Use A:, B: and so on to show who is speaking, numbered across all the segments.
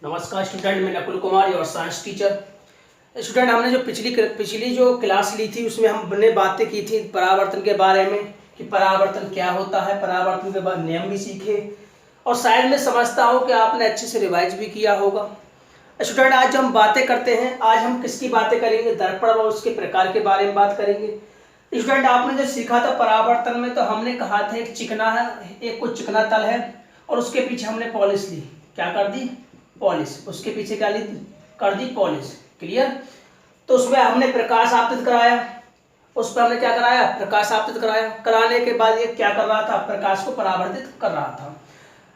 A: नमस्कार स्टूडेंट, मैं Nakul Kumar your science teacher. Student, हमने जो पिछली जो क्लास ली थी उसमें हमने बातें की थी परावर्तन के बारे में कि परावर्तन क्या होता है। परावर्तन के बाद नियम भी सीखे और शायद मैं समझता हूँ कि आपने अच्छे से रिवाइज भी किया होगा। स्टूडेंट, आज जो हम बातें करते हैं, आज हम किसकी बातें करेंगे? दर्पण और उसके प्रकार के बारे में बात करेंगे। स्टूडेंट, आपने जो सीखा था परावर्तन में, तो हमने कहा था एक चिकना है, एक कुछ चिकना तल है और उसके पीछे हमने पॉलिश ली। क्या कर दी? पॉलिश। उसके पीछे क्या ली? कर दी पॉलिश। क्लियर? तो उसमें हमने प्रकाश आपतित कराया, उस पर हमने क्या कराया? प्रकाश आपतित कराया। कराने के बाद ये क्या कर रहा था? प्रकाश को परावर्तित कर रहा था।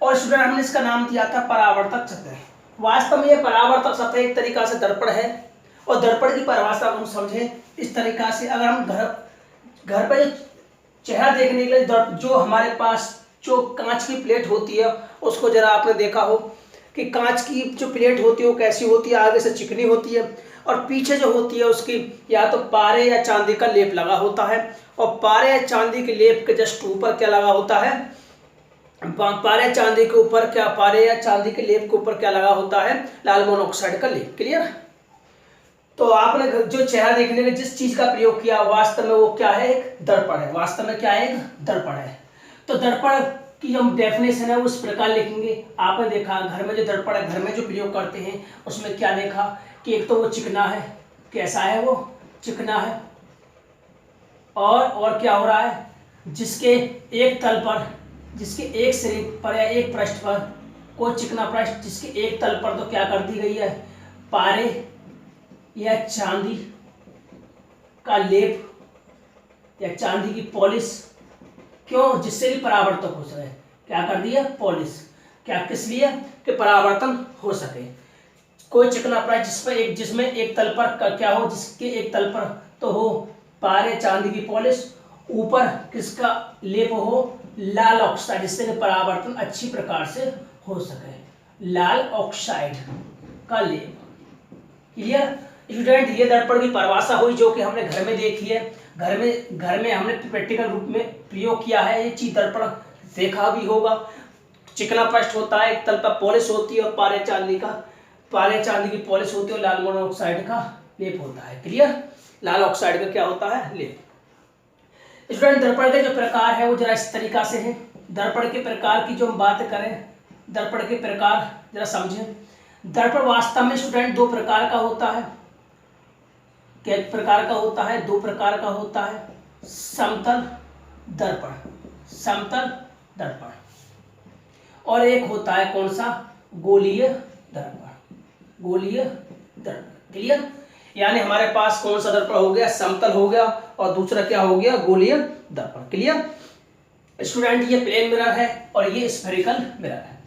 A: और स्टूडेंट, हमने इसका नाम दिया था परावर्तक सतह। वास्तव में ये परावर्तक सतह एक तरीका से दर्पण है और दर्पण की परिभाषा को हम समझें इस तरीका से। अगर हम घर पर चेहरा देखने के लिए जो हमारे पास जो कांच की प्लेट होती है, उसको जरा आपने देखा हो कि कांच की जो प्लेट होती है वो कैसी होती है? आगे से चिकनी होती है और पीछे जो होती है उसकी या तो पारे या चांदी का लेप लगा होता है। और पारे या चांदी के लेप के जस्ट ऊपर क्या लगा होता है? पारे चांदी के ऊपर क्या, पारे या चांदी के लेप के ऊपर क्या लगा होता है? लाल मोनोऑक्साइड का लेप। क्लियर? तो आपने जो चेहरा देखने में जिस चीज का प्रयोग किया, वास्तव में वो क्या है? एक दर्पण है। वास्तव में क्या है? एक दर्पण है। तो दर्पण की जो डेफिनेशन है उस प्रकार लिखेंगे। आपने देखा घर में जो दर्पण है, घर में जो प्रयोग करते हैं, उसमें क्या देखा कि एक तो वो चिकना है। कैसा है? वो चिकना है। और क्या हो रहा है? जिसके एक तल पर, जिसके एक सिरे पर या एक पृष्ठ पर कोई चिकना पृष्ठ, जिसके एक तल पर तो क्या कर दी गई है? पारे या चांदी का लेप या चांदी की पॉलिश। क्यों? जिससे कि परावर्तक हो सके। क्या कर दिया? पॉलिश। क्या, किस लिए? कि परावर्तन हो सके। कोई चिकना पृष्ठ जिसमें एक तल पर क्या हो, जिसके एक तल पर तो हो पारे चांदी की पॉलिश, ऊपर किसका लेप हो? लाल ऑक्साइड, जिससे कि परावर्तन अच्छी प्रकार से हो सके। लाल ऑक्साइड का लेप। क्लियर? स्टूडेंट, ये दर्पण की परिभाषा हुई जो कि हमने घर में देखी है। घर में हमने प्रैक्टिकल रूप में प्रयोग किया है। ये चीज दर्पण देखा भी होगा। चिकना पृष्ठ होता है, एक तल पर पॉलिश होती है और पारे चांदी की पॉलिश होती है और लाल मोनोऑक्साइड का लेप होता है। क्लियर? लाल ऑक्साइड का क्या होता है? लेप। स्टूडेंट, दर्पण के जो प्रकार है वो जरा इस तरीका से है। दर्पण के प्रकार की जो हम बात करें, दर्पण के प्रकार जरा समझें। दर्पण वास्तव में स्टूडेंट दो प्रकार का होता है। क्या प्रकार का होता है? दो प्रकार का होता है। समतल दर्पण, समतल दर्पण, और एक होता है कौन सा? गोलीय दर्पण, गोलीय दर्पण। क्लियर? यानी हमारे पास कौन सा दर्पण हो गया? समतल हो गया और दूसरा क्या हो गया? गोलीय दर्पण। क्लियर? स्टूडेंट, ये प्लेन मिरर है और ये स्फेरिकल मिरर है।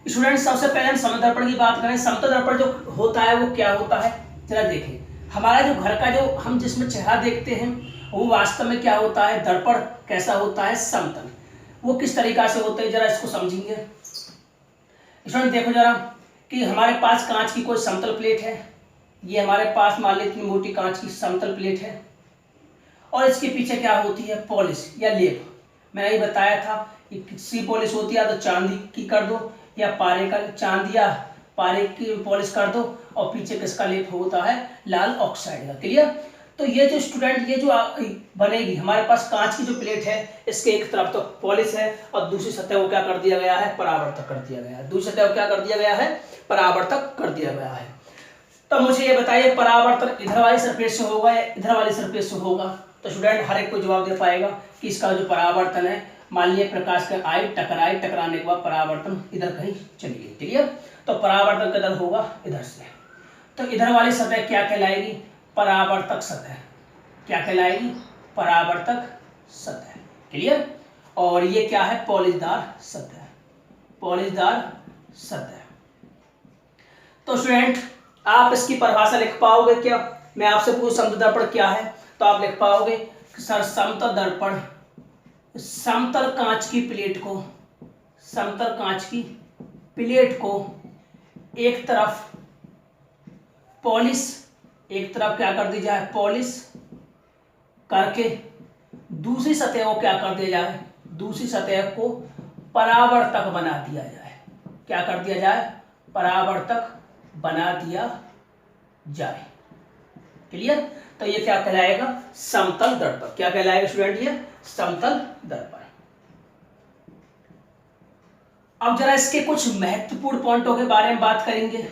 A: स्टूडेंट, सबसे पहले हम समतल दर्पण की बात करें। समतल दर्पण जो होता है वो क्या होता है? जरा देखें। हमारा जो घर का जो हम जिसमें चेहरा देखते हैं वो वास्तव में क्या होता है? दर्पण कैसा होता है? समतल। वो किस तरीका से होते हैं, जरा इसको समझेंगे। स्टूडेंट, देखो जरा कि हमारे पास कांच की कोई समतल प्लेट है। ये हमारे पास मान ली इतनी मोटी कांच की समतल प्लेट है और इसके पीछे क्या होती है? पॉलिश या लेप। मैंने ये बताया था कि किसकी पॉलिश होती है? तो चांदी की कर दो या पारे का, चांदी या पारे की पॉलिश कर दो और पीछे किसका लेप होता है? लाल ऑक्साइड का। क्लियर? तो ये जो स्टूडेंट ये जो बनेगी हमारे पास कांच की जो प्लेट है, इसके एक तरफ तो पॉलिश है और दूसरी सतह को क्या कर दिया गया है? परावर्तक कर दिया गया है। दूसरी सतह को क्या कर दिया गया है? परावर्तक कर दिया गया है। तो मुझे ये बताइए, परावर्तन इधर वाली सरफेस से होगा या इधर वाली सरफेस से होगा? तो स्टूडेंट, हर एक को जवाब दे पाएगा कि इसका जो परावर्तन है, मान लीजिए प्रकाश का आई टकराई, टकराने के बाद परावर्तन इधर कहीं चली गई। क्लियर? तो परावर्तन किधर होगा? इधर से। तो इधर वाली सतह क्या कहलाएगी? परावर्तक सतह। क्या कहलाएगी? परावर्तक सतह। क्लियर? और ये क्या है? पॉलिशदार सतह, पॉलिशदार सतह। तो स्टूडेंट, आप इसकी परिभाषा लिख पाओगे क्या? मैं आपसे पूछ समतल दर्पण क्या है तो आप लिख पाओगे कि सर समतल दर्पण समतल कांच की प्लेट को, समतल कांच की प्लेट को एक तरफ पॉलिश, एक तरफ क्या कर दी जाए? पॉलिश करके दूसरी सतह को क्या कर दिया जाए? दूसरी सतह को परावर्तक बना दिया जाए। क्या कर दिया जाए? परावर्तक बना दिया जाए। क्लियर? तो ये क्या कहलाएगा? समतल दर्पण। क्या कहलाएगा स्टूडेंट? ये समतल दर्पण। अब जरा इसके कुछ महत्वपूर्ण पॉइंटों के बारे में बात करेंगे।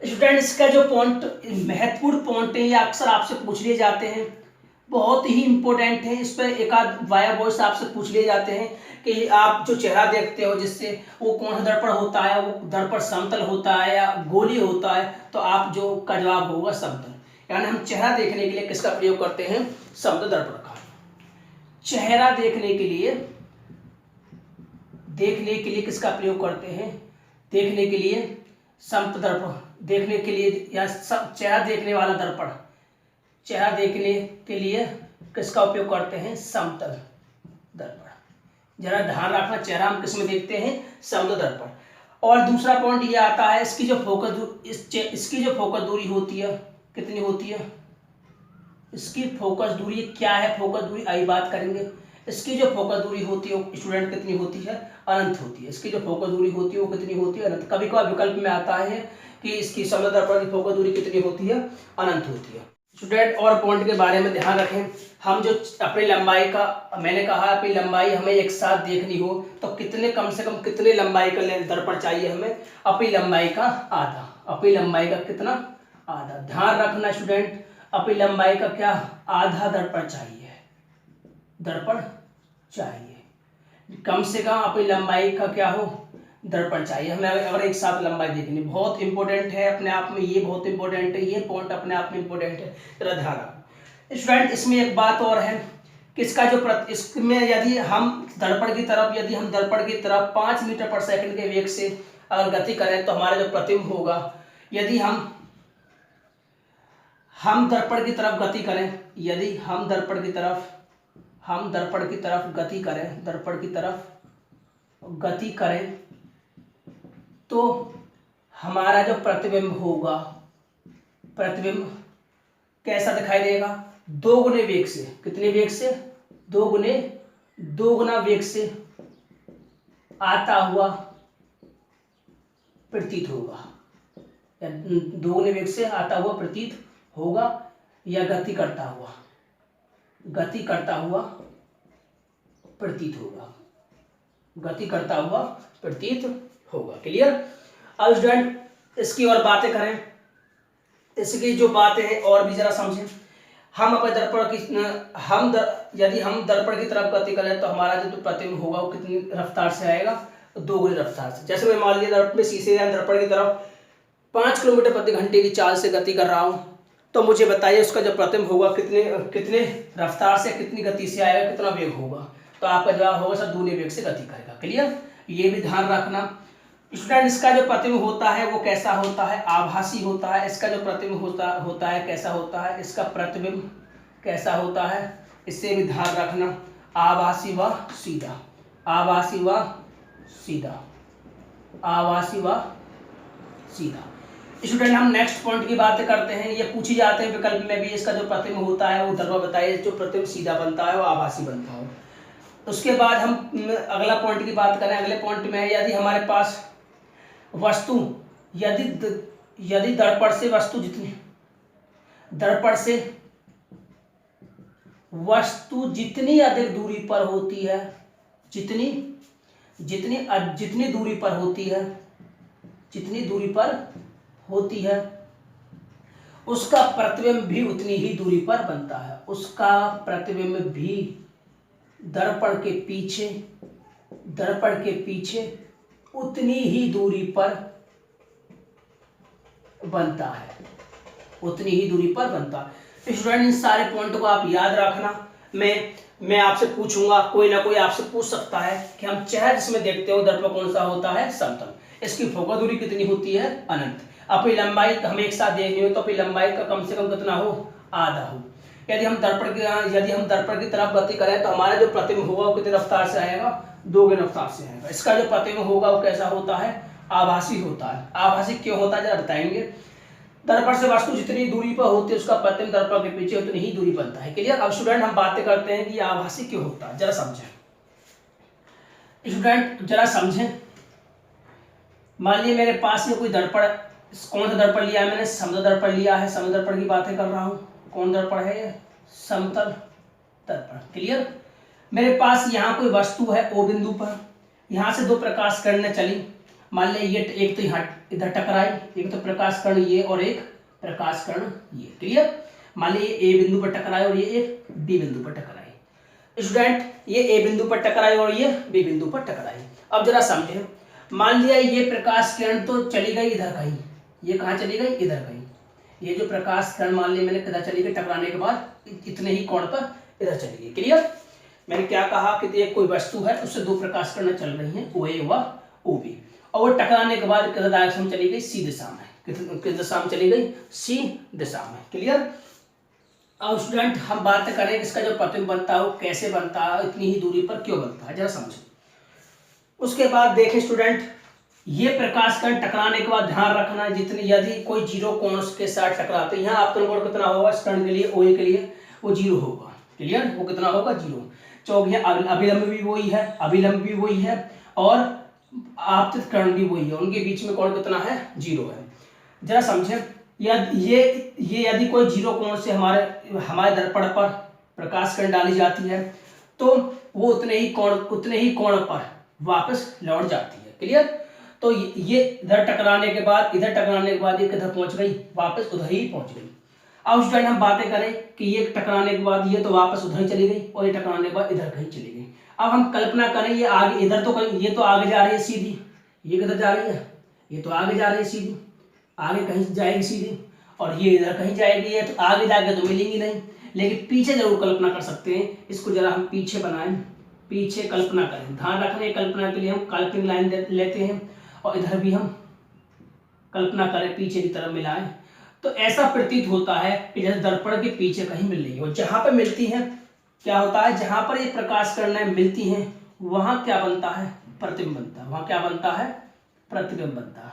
A: स्टूडेंट इसका जो पॉइंट, महत्वपूर्ण पॉइंट है, ये अक्सर आपसे पूछ लिए जाते हैं, बहुत ही इंपॉर्टेंट है। इस पर एक आध वाया वॉइस आपसे पूछ लिए जाते हैं कि आप जो चेहरा देखते हो जिससे, वो कौन सा दर्पण होता है, वो दर्पण समतल होता है या गोलीय होता है? तो आप जो का जवाब होगा समतल। यानी हम चेहरा देखने के लिए किसका प्रयोग करते हैं? समतल दर्पण का। चेहरा देखने के लिए किसका प्रयोग करते हैं? देखने के लिए समतल दर्पण। देखने के लिए या चेहरा देखने वाला दर्पण, चेहरा देखने के लिए किसका उपयोग करते हैं? समतल दर्पण। जरा ध्यान रखना, चेहरा हम किस में देखते हैं? समतल दर्पण। और दूसरा पॉइंट ये आता है, इसकी जो फोकस दूरी होती है, कितनी होती है? इसकी फोकस दूरी क्या है? फोकस दूरी आई बात करेंगे। इसकी जो फोकस दूरी होती है स्टूडेंट कितनी होती है? अनंत होती है। इसकी जो फोकस दूरी होती है वो कितनी होती है? अनंत। कभी कभार विकल्प में आता है कि इसकी समतल दर्पण की फोकस दूरी कितनी होती है? अनंत होती है। स्टूडेंट और पॉइंट के बारे में ध्यान रखें, हम जो अपनी लंबाई का, मैंने कहा अपनी लंबाई हमें एक साथ देखनी हो तो कितने, कम से कम कितने लंबाई का दर्पण चाहिए हमें? अपनी लंबाई का आधा। अपनी लंबाई का कितना? आधा। ध्यान रखना स्टूडेंट, अपनी लंबाई का क्या? आधा दर्पण चाहिए। दर्पण चाहिए कम से कम अपनी लंबाई का क्या हो? दर्पण चाहिए हमें अगर एक साथ लंबाई देखनी। बहुत इंपॉर्टेंट है अपने आप में, ये बहुत इंपॉर्टेंट है, ये पॉइंट अपने आप में इंपॉर्टेंट है, जरा ध्यान रखो स्टूडेंट। इसमें एक बात और है कि इसका जो इसमें यदि हम दर्पण की तरफ 5 मीटर पर सेकंड के वेग से अगर गति करें तो हमारा जो प्रतिबिंब होगा, यदि हम दर्पण की तरफ गति करें, यदि हम दर्पण की तरफ गति करें तो हमारा जो प्रतिबिंब होगा, प्रतिबिंब कैसा दिखाई देगा? 2 गुने वेग से। कितने वेग से? 2 गुना वेग से आता हुआ प्रतीत होगा, या 2 गुने वेग से आता हुआ प्रतीत होगा, या गति करता हुआ प्रतीत होगा। क्लियर? अब स्टूडेंट इसकी और बातें करें, इसकी जो बातें हैं और भी जरा समझें। हम अपने यदि हम दर्पण की तरफ गति करें तो हमारा जो प्रतिबिंब होगा वो कितनी रफ्तार से आएगा? 2 गुनी रफ्तार से। जैसे मैं मान लीजिए दर्पण में शीशे या दर्पण की तरफ 5 किलोमीटर प्रति घंटे की चाल से गति कर रहा हूँ, तो मुझे बताइए उसका जो प्रतिबिंब होगा कितने रफ्तार से, कितनी गति से आएगा, कितना वेग होगा? तो आपका जवाब होगा सर 2 गुने वेग से गति करेगा। क्लियर? ये भी ध्यान रखना स्टूडेंट। इसका जो प्रतिबिंब होता है वो कैसा होता है? आभासी होता है। इसका जो प्रतिबिंब होता है कैसा होता है? इसका प्रतिबिंब कैसा होता है? इससे भी ध्यान रखना, आभासी व सीधा। स्टूडेंट हम नेक्स्ट पॉइंट की बात करते हैं। ये पूछी जाते हैं विकल्प में भी, इसका जो प्रतिबिंब होता है वो दर्पण बताइए, जो प्रतिबिंब सीधा बनता है वो आभासी बनता है। उसके बाद हम अगला पॉइंट की बात करें। अगले पॉइंट में यदि हमारे पास वस्तु, यदि दर्पण से वस्तु जितनी अधिक दूरी पर होती है, जितनी दूरी पर होती है उसका प्रतिबिंब भी उतनी ही दूरी पर बनता है। उसका प्रतिबिंब भी दर्पण के पीछे उतनी ही दूरी पर बनता है। स्टूडेंट इन सारे पॉइंट को आप याद रखना। मैं आपसे पूछूंगा, कोई ना कोई आपसे पूछ सकता है कि हम चेहरा जिसमें देखते हो दर्पण कौन सा होता है? समतल। इसकी फोकस दूरी कितनी होती है? अनंत। अपनी लंबाई हमें एक साथ देखनी हो तो अपनी लंबाई का कम से कम कितना हो? आधा हो। यदि हम दर्पण की तरफ गति करें तो हमारा जो प्रतिबिंब होगा वो कितनी रफ्तार से आएगा? 2 गुनी रफ्तार से आएगा। इसका जो प्रतिबिंब होगा वो कैसा होता है? आभासी होता है। आभासी क्यों होता है जरा बताएंगे। दर्पण से वस्तु जितनी दूरी पर होती है उसका प्रतिबिंब दर्पण के पीछे उतनी ही दूरी बनता है। क्लियर? अब स्टूडेंट हम बातें करते हैं कि आभासी क्यों होता है, जरा समझें। स्टूडेंट जरा समझें, मान लीजिए मेरे पास ये कोई दर्पण, कौन सा दर्पण लिया है मैंने, समतल दर्पण लिया है, समतल दर्पण की बातें कर रहा हूँ। कौन दर्पण है ये, समतल दर्पण। क्लियर। मेरे पास यहाँ कोई वस्तु है ओ बिंदु पर, यहाँ से दो प्रकाश किरणें चली, मान लिया ये एक तो यहाँ इधर टकराई, एक तो प्रकाश किरण ये और एक प्रकाश किरण ये। क्लियर। मान लीजिए ए बिंदु पर टकराए और ये एक बी बिंदु पर टकराई। स्टूडेंट ये ए बिंदु पर टकराई और ये बी बिंदु पर टकराई। अब जरा समझे, मान लिया ये प्रकाश किरण तो चली गई इधर कहीं, ये कहाँ चली गई, इधर कहीं। ये जो प्रकाश किरण मान लिया मैंने किधर चली गई, टकराने के बाद इतने ही कोण पर इधर चली गई। क्लियर। मैंने क्या कहा कि एक कोई वस्तु है, उससे दो प्रकाश किरणें चल रही हैं, ओ ए व ओ बी, और वो टकराने के बाद किधर डायरेक्शन में चली गई, सी दिशा में। किस दिशा में चली गई, सी दिशा में। क्लियर। अब स्टूडेंट हम बात करें इसका जो प्रतिबिंब बनता है वो कैसे बनता है, इतनी ही दूरी पर क्यों बनता है, जरा समझो। उसके बाद देखें स्टूडेंट, ये प्रकाश कण टकराने के बाद ध्यान रखना, जितनी यदि कोई जीरो कोण के साथ टकराते हैं, यहाँ आपतन कोण कितना होगा इस कण के लिए, ओ ए के लिए वो जीरो होगा। क्लियर। वो कितना होगा, जीरो। चौक अभिलंब भी वही है, अभिलंब भी वही है, और आपतित कण भी वही है, उनके बीच में कोण कितना है, जीरो है। जरा समझे, ये यदि कोई जीरो कोण से हमारे दर्पण पर प्रकाश किरण डाली जाती है तो वो उतने ही कोण पर वापस लौट जाती है। क्लियर। तो ये इधर टकराने के बाद ये किधर पहुंच गई, वापस उधर ही पहुंच गई। अब स्टूडेंट हम बातें करें कि ये टकराने के बाद ये तो वापस उधर ही चली गई और ये टकराने के बाद इधर कहीं चली गई। अब हम कल्पना करें ये आगे इधर तो कहीं, ये तो आगे जा रही है सीधी, ये किधर जा रही है, ये तो आगे जा रही है सीधी, आगे कहीं जाएगी सीधी, और ये इधर कहीं जाएगी, ये तो आगे जाके तो मिलेंगी नहीं, लेकिन पीछे जरूर कल्पना कर सकते हैं। इसको जरा हम पीछे बनाएं, पीछे कल्पना करें। ध्यान रखने कल्पना के लिए हम काल्पनिक लाइन लेते हैं और इधर भी हम कल्पना करें पीछे की तरफ मिलाएं, तो ऐसा प्रतीत होता है कि जैसे दर्पण के पीछे कहीं मिल रही है, और जहां पर मिलती है क्या होता है, जहां पर ये प्रकाश किरणें मिलती हैं वहां क्या बनता है, प्रतिबिंब बनता है। वहां क्या बनता है, प्रतिबिंब बनता है।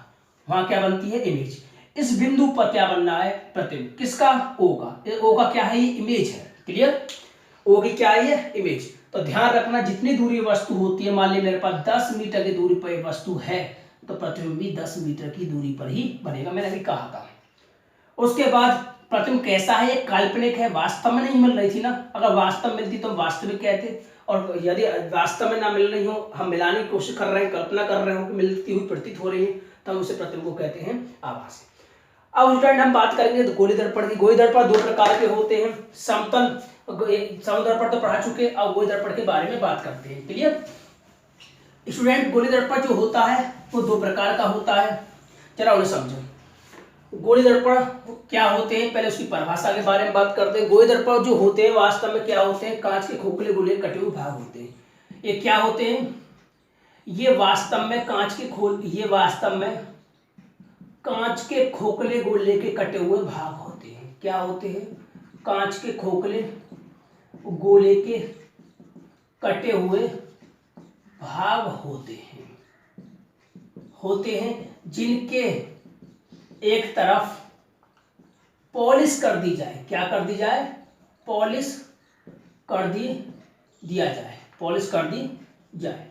A: वहां क्या बनती है, इमेज। इस बिंदु पर क्या बन रहा है, प्रतिबिंब। किसका, ओ का। ओ का क्या है, ये इमेज है। क्लियर। ओ की क्या है, ये इमेज। तो ध्यान रखना जितनी दूरी वस्तु होती है, मान ली मेरे पास 10 मीटर की दूरी पर वस्तु है तो प्रतिबिंब भी 10 मीटर की दूरी पर ही बनेगा, मैंने अभी कहा था। उसके बाद प्रतिबिंब कैसा है, ये काल्पनिक है, वास्तव में नहीं मिल रही थी ना। अगर वास्तव मिलती तो हम वास्तविक कहते, और यदि वास्तव में ना मिल रही हो, हम मिलाने की कोशिश कर रहे हैं, कल्पना कर रहे हो कि मिलती हुई प्रतीत हो रही है, तो हम उसे प्रतिबिंब को कहते हैं आभासी। अब स्टूडेंट हम बात करेंगे तो गोली दर्पण की। गोली दर्पण दो प्रकार के होते हैं, समतल दर्पण तो पढ़ा चुके, अब गोली दर्पण के बारे में बात करते हैं। क्लियर। स्टूडेंट गोली दर्पण जो होता है वो दो प्रकार का होता है, चलो उन्हें समझो। गोली दर्पण क्या होते हैं, पहले उसकी परिभाषा के बारे में बात करते हैं। गोली दर्पण जो होते हैं वास्तव में क्या होते हैं, कांच के खोखले गोले कटे हुए भाग होते हैं। ये क्या होते हैं, ये वास्तव में कांच के खोखले गोले के कटे हुए भाग होते हैं। क्या होते हैं, कांच के खोखले गोले के कटे हुए भाग होते हैं जिनके एक तरफ पॉलिश कर दी जाए। क्या कर दी जाए, पॉलिश कर दी जाए।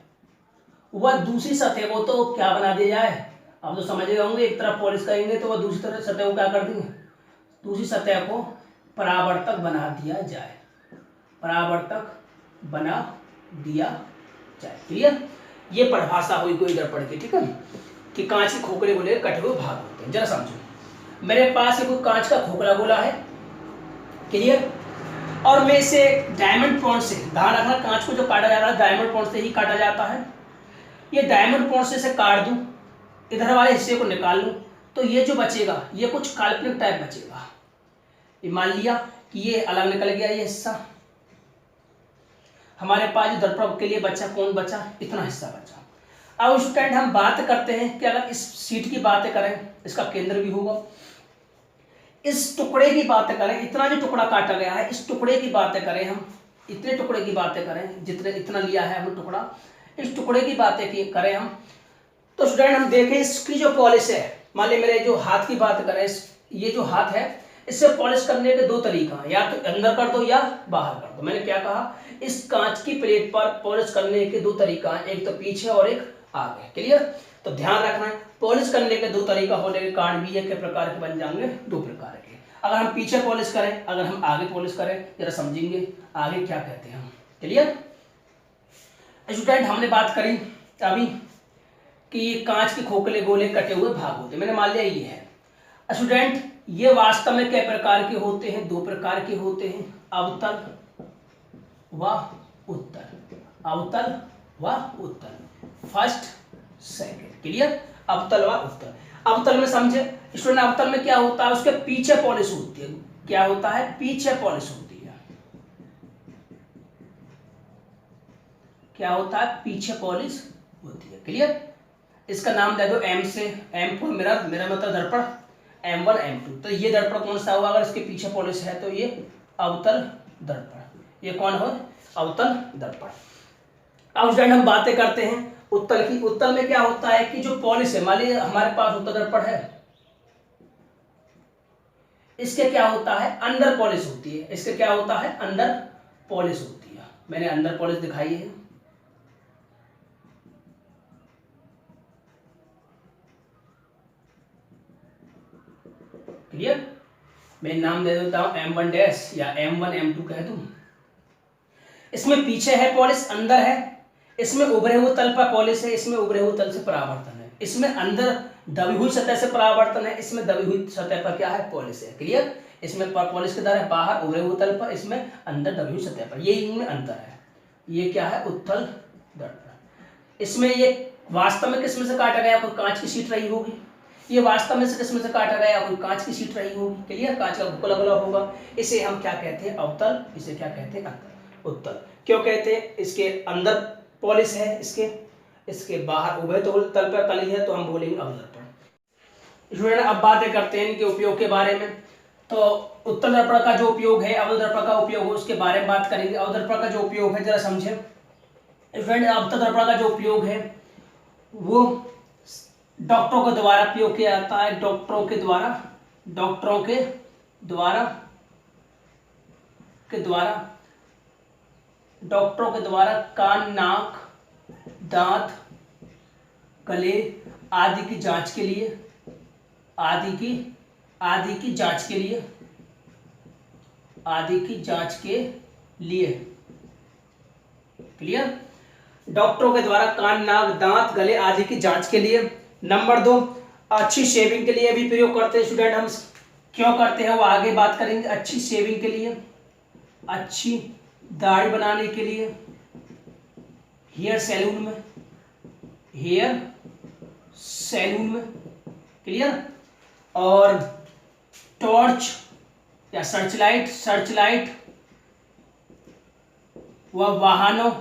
A: वह दूसरी सतह को तो क्या बना दिया जाए, आप तो समझ गए होंगे, एक तरफ पॉलिश करेंगे तो वह दूसरी तरफ सतह को क्या कर देंगे, दूसरी सतह को परावर्तक बना दिया जाए, क्लियर। ये परिभाषा हुई गोली दर्पण की, ठीक है, कि कांच के खोखले गोले कटे हुए भाग होते हैं। जरा समझो, मेरे पास कोई कांच का खोखला गोला है, क्लियर, और मैं इसे डायमंड पॉइंट से, ध्यान रखना कांच को जो काटा जा रहा है डायमंड पॉइंट से ही काटा जाता है। ये डायमंड पॉइंट से इसे काट दूं, इधर वाले हिस्से को निकाल लूं, तो ये जो बचेगा ये कुछ काल्पनिक टाइप बचेगा। ये मान लिया कि ये अलग निकल गया, ये हिस्सा हमारे पास जो दर्पण के लिए बचा, कौन बचा, इतना हिस्सा बचा। अब स्टूडेंट हम बात करते हैं कि अगर इस शीट की बातें करें, इसका केंद्र भी होगा, इस टुकड़े की बातें करें, इतना जो टुकड़ा काटा गया है, इस टुकड़े की बातें करें, हम इतने टुकड़े की बातें करें, जितने इतना लिया है हम टुकड़ा, इस टुकड़े की बातें करें हम, तो स्टूडेंट हम देखें इसकी जो पॉलिश है, मान लीजिए मेरे जो हाथ की बात करें, ये जो हाथ है इससे पॉलिश करने के दो तरीका हैं, या तो अंदर कर दो या बाहर कर दो। मैंने क्या कहा, इस कांच की प्लेट पर पॉलिश करने के दो तरीका हैं, एक तो पीछे और एक आगे, क्लियर। तो ध्यान रखना है पॉलिश करने के दो तरीका होने के कारण भी ये के प्रकार के बन जाएंगे, दो प्रकार के। अगर हम पीछे पॉलिश करें, अगर हम आगे पॉलिश करें, जरा समझेंगे आगे क्या कहते हैं हम। क्लियर स्टूडेंट, हमने बात करी अभी कि कांच के खोखले गोले कटे हुए भाग होते हैं, मैंने मान लिया ये है। स्टूडेंट, ये वास्तव में कई प्रकार के होते हैं, दो प्रकार के होते हैं, अवतल व उत्तल, अवतल व उत्तल, फर्स्ट सेकंड। क्लियर, अवतल व उत्तल। अवतल में समझे स्टूडेंट, अवतल में क्या होता है, उसके पीछे पॉलिश होती है। क्या होता है, पीछे पॉलिश होती है। क्या होता है, पीछे पॉलिश होती है। क्लियर, इसका नाम दे दो एम से, एम फॉर मिरर, मिरर मतलब दर्पण, M1 M2। तो ये दर्पण कौन सा होगा, अगर इसके पीछे पॉलिश है तो ये अवतल दर्पण। ये कौन हो, अवतल दर्पण। अब स्टूडेंट हम बातें करते हैं उत्तल की। उत्तल में क्या होता है कि जो पॉलिश है, मान लीजिए हमारे पास उत्तल दर्पण है, इसके क्या होता है, अंदर पॉलिश होती है। इसके क्या होता है, अंदर पॉलिश होती है। मैंने अंदर पॉलिश दिखाई है। क्लियर, मैं नाम दे देता हूं M1 डैश या M1 M2 कह दूं। इसमें पीछे है पॉलिश, अंदर है। इसमें उभरे हुए तल पर पॉलिश है, इसमें उभरे हुए तल से परावर्तन है। इसमें अंदर दबी हुई सतह से परावर्तन है, इसमें दबी हुई सतह पर क्या है, पॉलिश है। क्लियर, इसमें पॉलिश की तरह है बाहर उभरे हुए तल पर, इसमें अंदर दबी हुई सतह पर। ये इनमें अंतर है। ये क्या है, उत्तल दर्पण। इसमें ये वास्तव में किसमें से काटा गया, कोई कांच की शीट रही होगी। ये वास्तव में से किसमें से काटा गया, कोई कांच की शीट रही होगी। क्लियर, कांच का बुकला बना होगा। इसे हम क्या कहते हैं, अवतल। इसे क्या कहते हैं, अंतर। उत्तल क्यों कहते हैं, इसके अंदर पॉलिश है, इसके बाहर उभय तो तल पर कली है, तो हम बोलेंगे अवदर्पण। स्टूडेंट, अब बातें करते हैं इनके उपयोग के बारे में। तो उत्तल दर्पण का जो उपयोग है, अवतल दर्पण का उपयोग है, उसके बारे में बात करेंगे। अवतल दर्पण का जो उपयोग है जरा समझे स्टूडेंट। अवतल दर्पण का जो उपयोग है वो डॉक्टरों के द्वारा उपयोग किया जाता है। डॉक्टरों के द्वारा कान, नाक, दांत, गले आदि की जांच के लिए, क्लियर, डॉक्टरों के द्वारा कान, नाक, दांत, गले आदि की जांच के लिए। नंबर 2, अच्छी शेविंग के लिए भी प्रयोग करते हैं स्टूडेंट। हम क्यों करते हैं वो आगे बात करेंगे। अच्छी शेविंग के लिए, अच्छी दाढ़ी बनाने के लिए, हेयर सैलून में, क्लियर, और टॉर्च या सर्चलाइट व वाहनों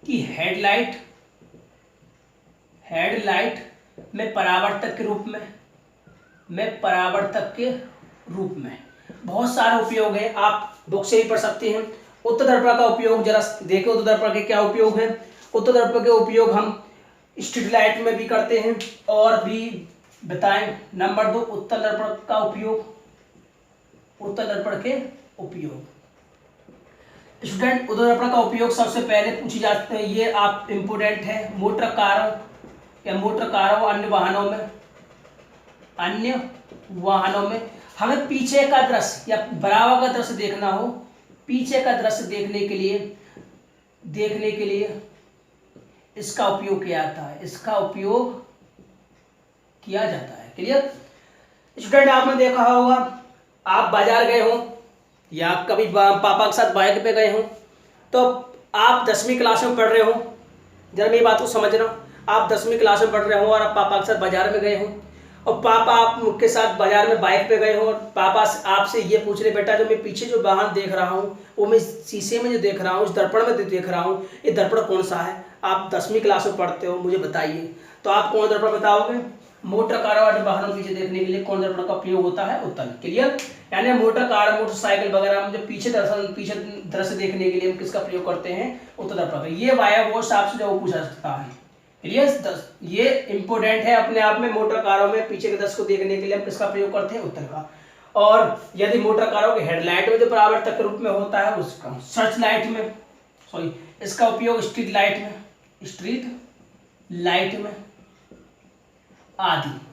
A: की हेडलाइट में परावर्तक के रूप में बहुत सारे उपयोग है। आप बुक से ही पढ़ सकते हैं। उत्तल दर्पण का उपयोग जरा देखो, उत्तल दर्पण के क्या उपयोग है। उत्तल दर्पण के उपयोग हम स्ट्रीट लाइट में भी करते हैं और भी बताएं। नंबर 2, उत्तल दर्पण का उपयोग, उत्तल दर्पण के उपयोग स्टूडेंट। उत्तल दर्पण का उपयोग सबसे पहले पूछी जाती है, ये आप इम्पोर्टेंट है, मोटर कारों व अन्य वाहनों में हमें पीछे का दृश्य या बराबर का दृश्य देखना हो, पीछे का दृश्य देखने के लिए इसका उपयोग किया जाता है। क्लियर स्टूडेंट, आपने देखा होगा, आप बाजार गए हो या कभी पापा के साथ बाइक पे गए हो, तो आप 10वीं क्लास में पढ़ रहे हो। जरा मेरी बात को समझना, आप 10वीं क्लास में पढ़ रहे हो और आप पापा के साथ बाजार में गए हो, और पापा आपके साथ बाजार में बाइक पे गए हो, और पापा आपसे ये पूछ रहे, बेटा जो मैं पीछे जो वाहन देख रहा हूँ, वो मैं शीशे में जो देख रहा हूँ, इस दर्पण में देख रहा हूँ, ये दर्पण कौन सा है। आप 10वीं क्लास में पढ़ते हो, मुझे बताइए, तो आप कौन दर्पण बताओगे। मोटर कार और वाहनों पीछे देखने के लिए कौन दर्पण का उपयोग होता है, उत्तल। क्लियर, यानी मोटर कार, मोटरसाइकिल वगैरह में जो पीछे दृश्य देखने के लिए हम किसका प्रयोग करते हैं, उत्तल दर्पण का। ये वाया वो आपसे जो पूछा सकता है। क्लियर, ये इंपोर्टेंट है अपने आप में। मोटर कारों में पीछे के दृश्य को देखने के लिए हम किसका प्रयोग करते हैं, उत्तल का। और यदि मोटर कारों के हेडलाइट में जो परावर्तक के रूप में होता है, उसका सर्च लाइट में, इसका उपयोग स्ट्रीट लाइट में आदि।